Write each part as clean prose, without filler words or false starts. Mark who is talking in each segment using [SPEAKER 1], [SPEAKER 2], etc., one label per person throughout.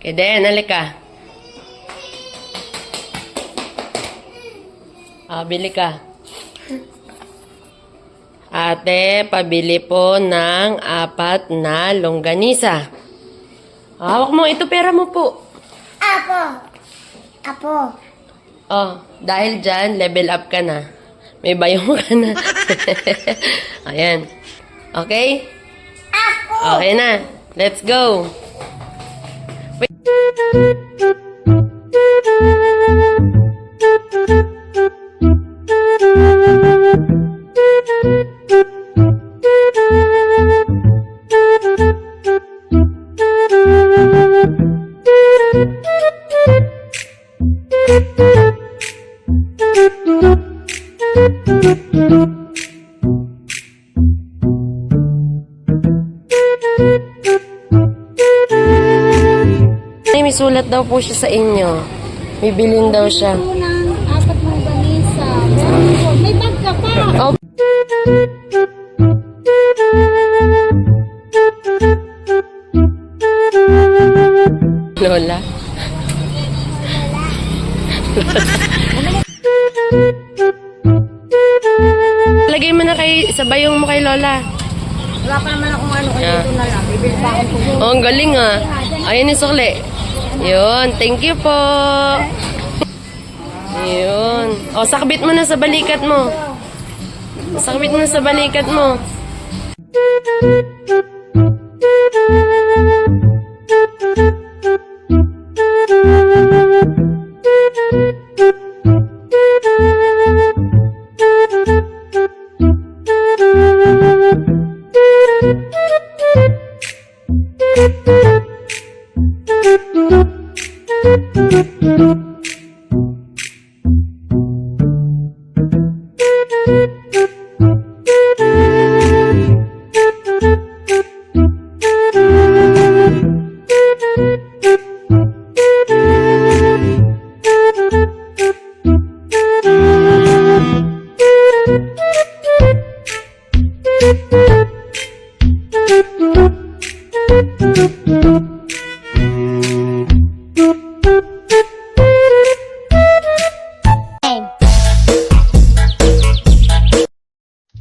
[SPEAKER 1] Eden, halika. Bili ka. Ate, pabili po ng 4 na longganisa. Hawak mo, ito pera mo po.
[SPEAKER 2] Apo.
[SPEAKER 1] Dahil dyan, level up ka na. May bayo ka na. Ayan. Okay?
[SPEAKER 2] Apo.
[SPEAKER 1] Okay na. Let's go. May sulat daw po siya sa inyo. Bibilin daw siya.
[SPEAKER 2] Ito ng 4 mong banisa. May bag ka pa.
[SPEAKER 1] Oh. Lola. Lagay mo na sabayong mo kay Lola.
[SPEAKER 2] Wala pa naman akong ano. Ito na lang. Bibili pa akong
[SPEAKER 1] Ang galing ah. Ayun yung sukli. Yun, thank you po. Yun. Sakbit mo na sa balikat mo. Sakbit mo na sa balikat mo.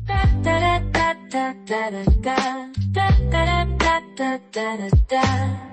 [SPEAKER 1] Da da da da da da da da da da da da.